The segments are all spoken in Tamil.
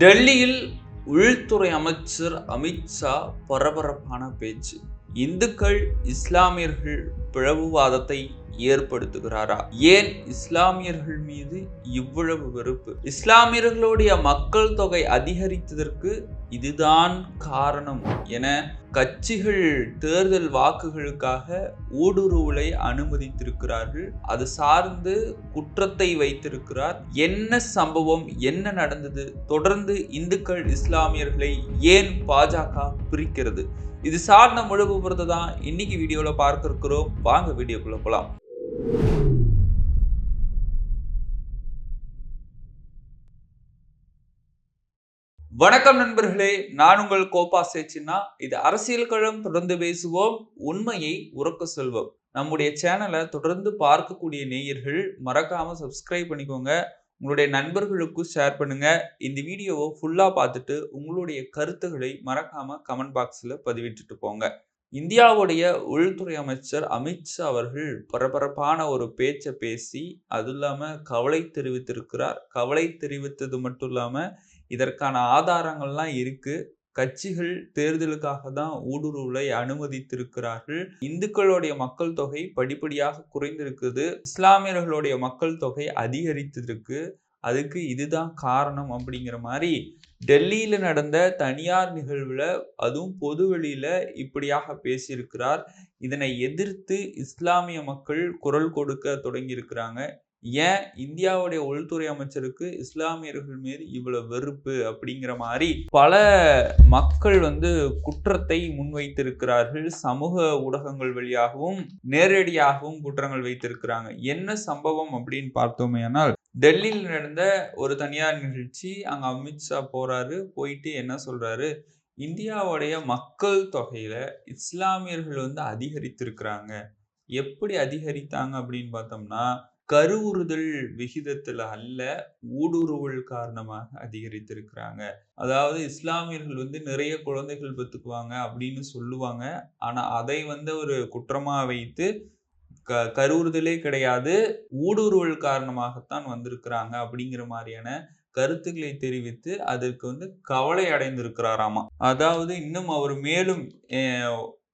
டெல்லியில் உள்துறை அமைச்சர் அமித் ஷா பரபரப்பான பேச்சு. இந்துக்கள் இஸ்லாமியர்கள் பிளவுவாதத்தை ஏற்படுத்துகிறாரா? ஏன் இஸ்லாமியர்கள் மீது இவ்வளவு வெறுப்பு? இஸ்லாமியர்களுடைய மக்கள் தொகை அதிகரித்ததற்கு இதுதான் காரணம் என கட்சிகள் தேர்தல் வாக்குகளுக்காக ஊடுருவலை அனுமதித்திருக்கிறார்கள். அது சார்ந்து குற்றத்தை வைத்திருக்கிறார். என்ன சம்பவம், என்ன நடந்தது? தொடர்ந்து இந்துக்கள் இஸ்லாமியர்களை ஏன் பாஜக பிரிக்கிறது? இது சார்ந்த முழு விவரத்தை தான் இன்னைக்கு வீடியோல பார்க்க இருக்கிறோம். வாங்க வீடியோக்குள்ள போலாம். வணக்கம் நண்பர்களே, நான் உங்கள் கோப்பா சேச்சின்னா. இது அரசியல் களம். தொடர்ந்து பேசுவோம், உண்மையை உறக்க சொல்வோம். நம்முடைய சேனலை தொடர்ந்து பார்க்கக்கூடிய நேயர்கள் மறக்காம சப்ஸ்கிரைப் பண்ணிக்கோங்க. உங்களுடைய நண்பர்களுக்கும் ஷேர் பண்ணுங்க. இந்த வீடியோவை ஃபுல்லா பார்த்துட்டு உங்களுடைய கருத்துக்களை மறக்காம கமெண்ட் பாக்ஸ்ல பதிவிட்டுட்டு போங்க. இந்தியாவுடைய உள்துறை அமைச்சர் அமித் ஷா அவர்கள் பரபரப்பான ஒரு பேச்சை பேசி அது இல்லாம கவலை தெரிவித்திருக்கிறார். கவலை தெரிவித்தது மட்டும் இல்லாம இதற்கான ஆதாரங்கள்லாம் இருக்கு. கட்சிகள் தேர்தலுக்காக தான் ஊடுருவலை அனுமதித்திருக்கிறார்கள். இந்துக்களுடைய மக்கள் தொகை படிப்படியாக குறைந்திருக்குது. இஸ்லாமியர்களுடைய மக்கள் தொகை அதிகரித்திருக்கு. அதுக்கு இதுதான் காரணம் அப்படிங்கிற மாதிரி டெல்லியில நடந்த தனியார் நிகழ்வுல, அதுவும் பொதுவெளியில இப்படியாக பேசியிருக்கிறார். இதனை எதிர்த்து இஸ்லாமிய மக்கள் குரல் கொடுக்க தொடங்கி இருக்கிறாங்க. ஏன் இந்தியாவுடைய உள்துறை அமைச்சருக்கு இஸ்லாமியர்கள் மீது இவ்வளவு வெறுப்பு அப்படிங்கிற மாதிரி பல மக்கள் குற்றத்தை முன்வைத்திருக்கிறார்கள். சமூக ஊடகங்கள் வழியாகவும் நேரடியாகவும் குற்றங்கள் வைத்திருக்கிறாங்க. என்ன சம்பவம் அப்படின்னு பார்த்தோமேனால், டெல்லியில் நடந்த ஒரு தனியார் நிகழ்ச்சி. அங்க அமித் ஷா போறாரு. போயிட்டு என்ன சொல்றாரு, இந்தியாவுடைய மக்கள் தொகையில இஸ்லாமியர்கள் அதிகரித்திருக்கிறாங்க. எப்படி அதிகரித்தாங்க அப்படின்னு பார்த்தோம்னா, கருவுறுதல் விகிதத்துல அல்ல, ஊடுருவல் காரணமாக அதிகரித்திருக்கிறாங்க. அதாவது இஸ்லாமியர்கள் நிறைய குழந்தைகள் பெத்துக்குவாங்க அப்படின்னு சொல்லுவாங்க. ஆனா அதை ஒரு குற்றமா வைத்து கருவுறுதலே கிடையாது, ஊடுருவல் காரணமாகத்தான் வந்திருக்கிறாங்க அப்படிங்கிற மாதிரியான கருத்துக்களை தெரிவித்து அதற்கு கவலை அடைந்திருக்கிறாராமா. அதாவது இன்னும் அவர் மேலும்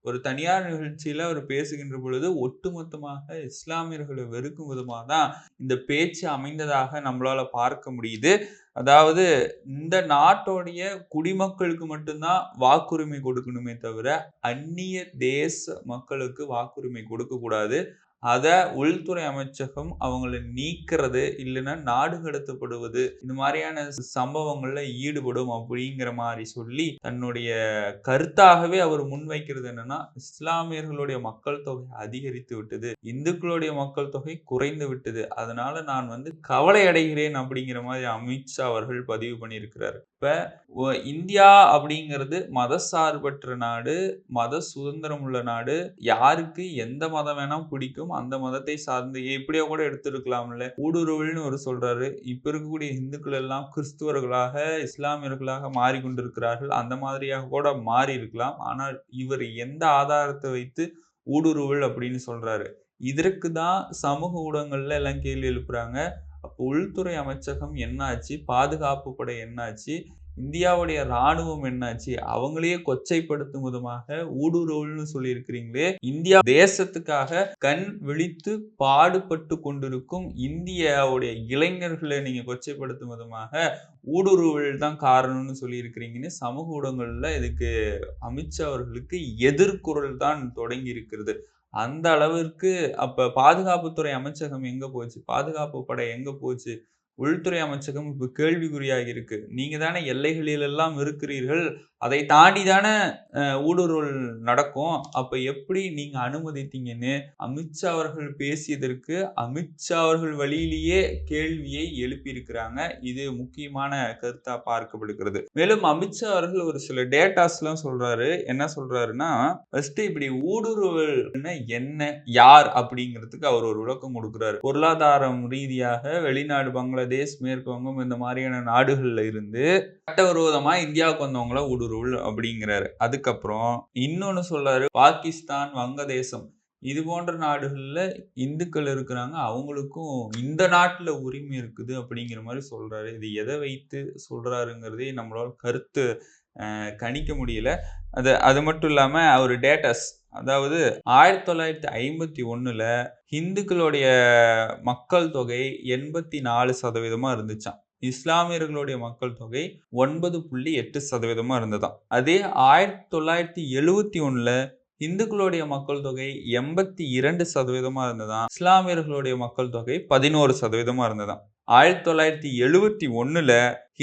ஒரு தனியார் நிகழ்ச்சியில அவர் பேசுகின்ற பொழுது ஒட்டுமொத்தமாக இஸ்லாமியர்களை வெறுக்கும் விதமாக தான் இந்த பேச்சு அமைந்ததாக நம்மளால பார்க்க முடியுது. அதாவது இந்த நாட்டோடைய குடிமக்களுக்கு மட்டும்தான் வாக்குரிமை கொடுக்கணுமே தவிர அந்நிய தேச மக்களுக்கு வாக்குரிமை கொடுக்க கூடாது. அத உள்துறை அமைச்சகம் அவங்களை நீக்கிறது, இல்லைன்னா நாடு கடத்தப்படுவது, இந்த மாதிரியான சம்பவங்கள்ல ஈடுபடும் அப்படிங்கிற மாதிரி சொல்லி தன்னுடைய கருத்தாகவே அவர் முன்வைக்கிறது என்னன்னா, இஸ்லாமியர்களுடைய மக்கள் தொகை அதிகரித்து விட்டது, இந்துக்களுடைய மக்கள் தொகை குறைந்து விட்டது, அதனால நான் கவலை அடைகிறேன் அப்படிங்கிற மாதிரி அமித் ஷா அவர்கள் பதிவு பண்ணியிருக்கிறார். இப்ப இந்தியா அப்படிங்கிறது மதசார்பற்ற நாடு, மத சுதந்திரம் உள்ள நாடு. யாருக்கு எந்த மதம் வேணா பிடிக்கும், அந்த மதத்தை சார்ந்து எப்படியோ கூட எடுத்திருக்கலாம்ல. ஊடுருவல்னு ஒரு சொல்றாரு. இப்ப இருக்கக்கூடிய இந்துக்கள் எல்லாம் கிறிஸ்துவர்களாக, இஸ்லாமியர்களாக மாறிக்கொண்டிருக்கிறார்கள். அந்த மாதிரியாக கூட மாறி இருக்கலாம். ஆனால் இவர் எந்த ஆதாரத்தை வைத்து ஊடுருவல் அப்படின்னு சொல்றாரு? இதற்கு தான் சமூக ஊடகங்கள்ல எல்லாம் கேள்வி எழுப்புறாங்க. அப்போ உள்துறை அமைச்சகம் என்னாச்சு? பாதுகாப்பு படை என்னாச்சு? இந்தியாவுடைய ராணுவம் என்னாச்சு? அவங்களையே கொச்சைப்படுத்தும் விதமாக ஊடுருவல்னு சொல்லியிருக்கிறீங்களே. இந்தியா தேசத்துக்காக கண் விழித்து பாடுபட்டு கொண்டிருக்கும் இந்தியாவுடைய இளைஞர்களை நீங்க கொச்சைப்படுத்தும் விதமாக ஊடுருவல் தான் காரணம்னு சொல்லியிருக்கிறீங்கன்னு சமூக ஊடகங்கள்ல இதுக்கு அமித்ஷா அவர்களுக்கு எதிர்குரல் தான் தொடங்கி இருக்கிறது. அந்த அளவிற்கு அப்ப பாதுகாப்புத்துறை அமைச்சகம் எங்க போச்சு? பாதுகாப்பு படை எங்க போச்சு? உள்துறை அமைச்சகம் இப்ப கேள்விக்குறியாகி இருக்கு. நீங்க தானே எல்லைகளில் எல்லாம் இருக்கிறீர்கள். அதை தாண்டி தானே ஊடுருவல் நடக்கும். அப்ப எப்படி நீங்க அனுமதித்தீங்கன்னு அமித்ஷா அவர்கள் பேசியதற்கு அமித்ஷா அவர்கள் வழியிலேயே கேள்வியை எழுப்பியிருக்கிறாங்க. இது முக்கியமான கருத்தா பார்க்கப்படுகிறது. மேலும் அமித்ஷா அவர்கள் ஒரு சில டேட்டாஸ்லாம் சொல்றாரு. என்ன சொல்றாருன்னா, ஃபர்ஸ்ட் இப்படி ஊடுருவல் என்ன, யார் அப்படிங்கிறதுக்கு அவர் ஒரு விளக்கம் கொடுக்கிறாரு. பொருளாதாரம் ரீதியாக வெளிநாடு, பங்களாதேஷ், மேற்கு வங்கம் இந்த மாதிரியான நாடுகள்ல இருந்து சட்டவிரோதமா இந்தியாவுக்கு வந்தவங்கள ஊடுருவல் அப்படிங்கிறாரு. அதுக்கப்புறம் இன்னொன்னு சொல்றாரு, பாகிஸ்தான், வங்கதேசம் இது போன்ற நாடுகள்ல இந்துக்கள் இருக்கிறாங்க. அவங்களுக்கும் இந்த நாட்டுல உரிமை இருக்குது அப்படிங்கிற மாரி சொல்றாரு. இது எத வைத்து சொல்றாருங்கிறதே நம்மளால கருத்து கணிக்க முடியல. அது அது மட்டும் இல்லாம அவரு டேட்டாஸ் அதாவது 1951ல இந்துக்களுடைய மக்கள் தொகை 84% இருந்துச்சாம். இஸ்லாமியர்களுடைய மக்கள் தொகை 9.8% இருந்ததாம். அதே 1971ல இந்துக்களுடைய மக்கள் தொகை 82% இருந்ததாம். இஸ்லாமியர்களுடைய மக்கள் தொகை 11% இருந்ததாம். 1971ல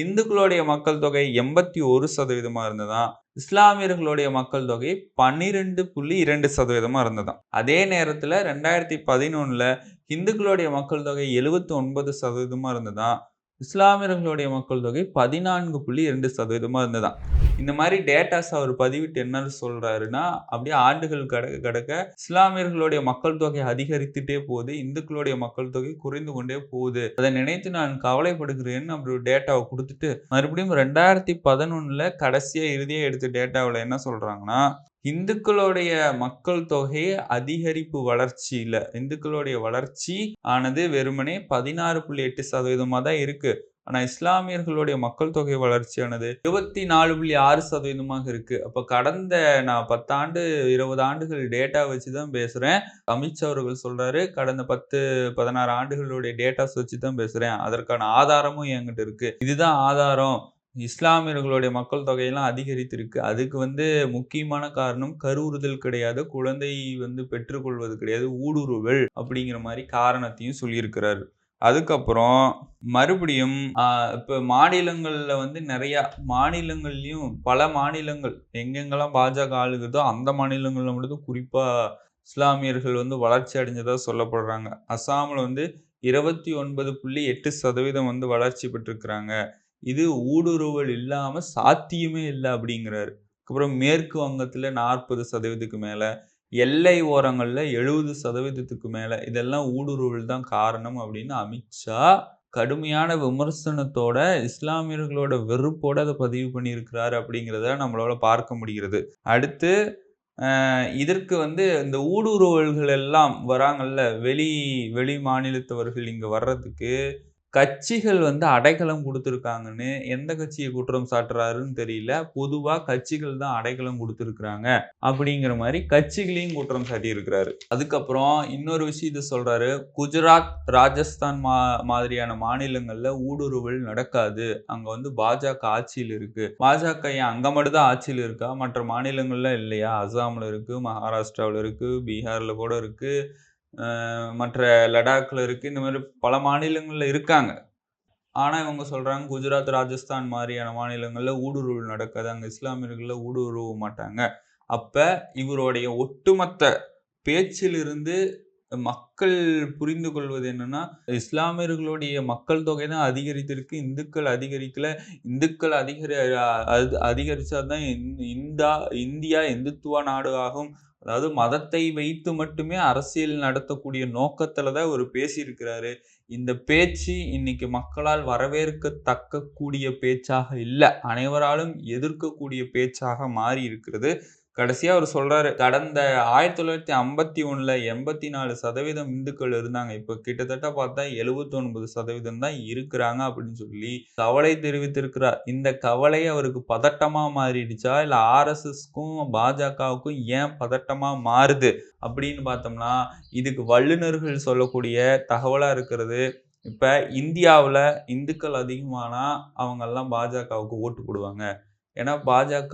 இந்துக்களுடைய மக்கள் தொகை 81% இருந்ததாம். இஸ்லாமியர்களுடைய மக்கள் தொகை 12.2% இருந்ததாம். அதே நேரத்துல 2011ல இந்துக்களுடைய மக்கள் தொகை 79% இருந்ததாம். இஸ்லாமியர்களுடைய மக்கள் தொகை 14.2% இருந்ததாம். இந்த மாதிரி டேட்டாஸ் அவர் பதிவிட்டு என்ன சொல்றாருன்னா, அப்படியே ஆண்டுகள் கடக்க கடக்க இஸ்லாமியர்களுடைய மக்கள் தொகை அதிகரித்துட்டே போகுது. இந்துக்களுடைய மக்கள் தொகை குறைந்து கொண்டே போகுது. அதை நினைத்து நான் கவலைப்படுகிறேன்னு அப்படி ஒரு டேட்டாவை குடுத்துட்டு, மறுபடியும் 2011ல கடைசியா இறுதியா எடுத்த டேட்டாவுல என்ன சொல்றாங்கன்னா, இந்துக்களுடைய மக்கள் தொகை அதிகரிப்பு வளர்ச்சியில இந்துக்களுடைய வளர்ச்சி ஆனது வெறுமனே 16.8% தான் இருக்கு. ஆனா இஸ்லாமியர்களுடைய மக்கள் தொகை வளர்ச்சியானது 24.6% இருக்கு. அப்ப கடந்த நான் 10 ஆண்டு 20 ஆண்டுகள் டேட்டா வச்சு தான் பேசுறேன். அமித்ஷா அவர்கள் சொல்றாரு, கடந்த 10, 16 ஆண்டுகளுடைய டேட்டாஸ் வச்சு தான் பேசுறேன். அதற்கான ஆதாரமும் என்கிட்ட இருக்கு. இதுதான் ஆதாரம். இஸ்லாமியர்களுடைய மக்கள் தொகையெல்லாம் அதிகரித்திருக்கு. அதுக்கு முக்கியமான காரணம் கருவுறுதல் கிடையாது. குழந்தை பெற்றுக்கொள்வது கிடையாது. ஊடுருவல் அப்படிங்கிற மாரி காரணத்தையும் சொல்லியிருக்கிறாரு. அதுக்கப்புறம் மறுபடியும் இப்ப மாநிலங்கள்ல நெறையா மாநிலங்கள்லயும் பல மாநிலங்கள் எங்கெங்கெல்லாம் பாஜக ஆளுகிறதோ அந்த மாநிலங்கள்ல மட்டும் குறிப்பா இஸ்லாமியர்கள் வளர்ச்சி அடைஞ்சதா சொல்லப்படுறாங்க. அசாம்ல 29.8% வளர்ச்சி பெற்றிருக்கிறாங்க. இது ஊடுருவல் இல்லாம சாத்தியமே இல்ல அப்படிங்கிறாரு. அப்புறம் மேற்கு வங்கத்துல 40%க்கு மேல, எல்லை ஓரங்கள்ல 70%க்கு மேல இதெல்லாம் ஊடுருவல் தான் காரணம் அப்படின்னு அமித்ஷா கடுமையான விமர்சனத்தோட இஸ்லாமியர்களோட வெறுப்போட அதை பதிவு பண்ணியிருக்கிறாரு அப்படிங்கிறத நம்மளால பார்க்க முடிகிறது. அடுத்து இதற்கு இந்த ஊடுருவல்கள் எல்லாம் வராங்கல்ல வெளி மாநிலத்தவர்கள் இங்க வர்றதுக்கு கட்சிகள் அடைக்கலம் குடுத்துருக்காங்கன்னு எந்த கட்சியை குற்றம் சாட்டுறாருன்னு தெரியல. பொதுவா கட்சிகள் தான் அடைக்கலம் குடுத்துருக்காங்க அப்படிங்கிற மாரி கட்சிகளையும் குற்றம் சாட்டியிருக்கிறாரு. அதுக்கப்புறம் இன்னொரு விஷயத்த சொல்றாரு. குஜராத், ராஜஸ்தான் மாதிரியான மாநிலங்கள்ல ஊடுருவல் நடக்காது. அங்க பாஜக ஆட்சியில் இருக்கு. பாஜக ஏன் அங்க மட்டும் தான் ஆட்சியில் இருக்கா? மற்ற மாநிலங்கள்ல இல்லையா? அசாம்ல இருக்கு, மகாராஷ்டிராவுல இருக்கு, பீகார்ல கூட இருக்கு. மற்ற லடாக்ல இருக்கு. இந்த மாதிரி பல மாநிலங்கள்ல இருக்காங்க. ஆனா இவங்க சொல்றாங்க குஜராத், ராஜஸ்தான் மாரியான மாநிலங்கள்ல ஊடுருவல் நடக்காது. அங்க இஸ்லாமியர்கள்ல ஊடுருவ மாட்டாங்க. அப்ப இவருடைய ஒட்டுமொத்த பேச்சிலிருந்து மக்கள் புரிந்து கொள்வது என்னன்னா, இஸ்லாமியர்களுடைய மக்கள் தொகை தான் அதிகரித்திருக்கு. இந்துக்கள் அதிகரிக்கல. இந்துக்கள் அதிகரிச்சா தான் இந்தியா இந்துத்துவ நாடு ஆகும். அதாவது மதத்தை வைத்து மட்டுமே அரசியல் நடத்தக்கூடிய நோக்கத்துல தான் இவரு பேசியிருக்கிறாரு. இந்த பேச்சு இன்னைக்கு மக்களால் வரவேற்கத்தக்க கூடிய பேச்சாக இல்ல. அனைவராலும் எதிர்க்கக்கூடிய பேச்சாக மாறி இருக்கிறது. கடைசியா அவரு சொல்றாரு, கடந்த 1951ல 84% இந்துக்கள் இருந்தாங்க. இப்ப கிட்டத்தட்ட பார்த்தா 79% தான் இருக்கிறாங்க அப்படின்னு சொல்லி கவலை தெரிவித்திருக்கிறார். இந்த கவலை அவருக்கு பதட்டமா மாறிடுச்சா? இல்ல ஆர்எஸ்எஸ்க்கும் பாஜகவுக்கும் ஏன் பதட்டமா மாறுது அப்படின்னு பார்த்தோம்னா, இதுக்கு வல்லுனர்கள் சொல்லக்கூடிய தகவலா இருக்கிறது, இப்ப இந்தியாவுல இந்துக்கள் அதிகமானா அவங்கெல்லாம் பாஜகவுக்கு ஓட்டு போடுவாங்க. ஏன்னா பாஜக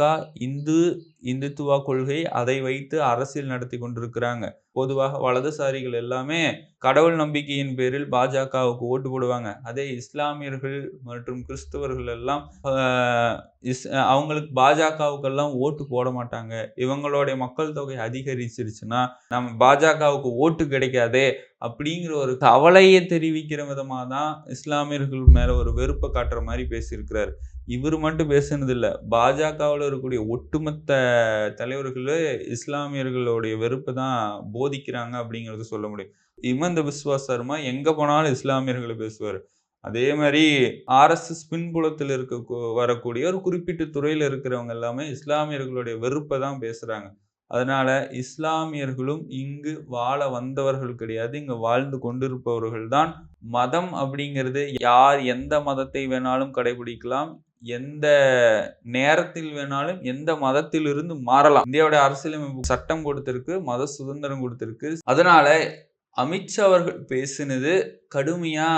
இந்துத்துவா கொள்கை அதை வைத்து அரசியல் நடத்தி கொண்டிருக்கிறாங்க. பொதுவாக வலதுசாரிகள் எல்லாமே கடவுள் நம்பிக்கையின் பேரில் பாஜகவுக்கு ஓட்டு போடுவாங்க. அதே இஸ்லாமியர்கள் மற்றும் கிறிஸ்தவர்கள் எல்லாம் அவங்களுக்கு பாஜகவுக்கெல்லாம் ஓட்டு போட மாட்டாங்க. இவங்களுடைய மக்கள் தொகை அதிகரிச்சிருச்சுன்னா நம்ம பாஜகவுக்கு ஓட்டு கிடைக்காதே அப்படிங்கிற ஒரு கவலையை தெரிவிக்கிற விதமா தான் இஸ்லாமியர்கள் மேல ஒரு வெறுப்பை காட்டுற மாதிரி பேசியிருக்கிறாரு. இவர் மட்டும் பேசுனது இல்ல. பாஜகவுல இருக்கக்கூடிய ஒட்டுமொத்த தலைவர்களே இஸ்லாமியர்களுடைய வெறுப்பை தான் போதிக்கிறாங்க அப்படிங்கிறத சொல்ல முடியும். இமந்த பிஸ்வா சர்மா எங்க போனாலும் இஸ்லாமியர்களை பேசுவாரு. அதே மாதிரி ஆர்எஸ்எஸ் பின்புலத்தில் வரக்கூடிய ஒரு குறிப்பிட்ட துறையில இருக்கிறவங்க எல்லாமே இஸ்லாமியர்களுடைய வெறுப்பை தான் பேசுறாங்க. அதனால இஸ்லாமியர்களும் இங்கு வாழ வந்தவர்கள் கிடையாது. இங்க வாழ்ந்து கொண்டிருப்பவர்கள் தான். மதம் அப்படிங்கிறது யார் எந்த மதத்தை வேணாலும் கடைபிடிக்கலாம். எந்த நேரத்தில் வேணாலும் எந்த மதத்திலிருந்து மாறலாம். இந்தியாவுடைய அரசியலமைப்பு சட்டம் கொடுத்திருக்கு. மத சுதந்திரம் கொடுத்திருக்கு. அதனால அமித்ஷா அவர்கள் பேசினது கடுமையா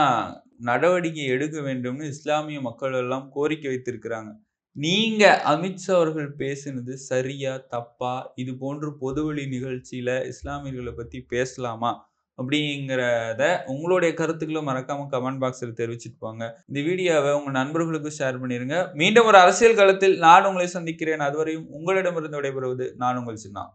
நடவடிக்கை எடுக்க வேண்டும்னு இஸ்லாமிய மக்கள் எல்லாம் கோரிக்கை வைத்திருக்கிறாங்க. நீங்க அமித்ஷா அவர்கள் பேசினது சரியா? தப்பா? இது போன்று பொதுவெளி நிகழ்ச்சியில இஸ்லாமியர்கள பத்தி பேசலாமா? அப்படிங்கிறத உங்களுடைய கருத்துக்கள மறக்காம கமெண்ட் பாக்ஸ்ல தெரிவிச்சுட்டு போங்க. இந்த வீடியோவ உங்க நண்பர்களுக்கும் ஷேர் பண்ணிருங்க. மீண்டும் ஒரு அரசியல் களத்தில் நான் உங்களை சந்திக்கிறேன். அதுவரையும் உங்களிடமிருந்து விடைபெறுவது நான் உங்கள் சின்னா.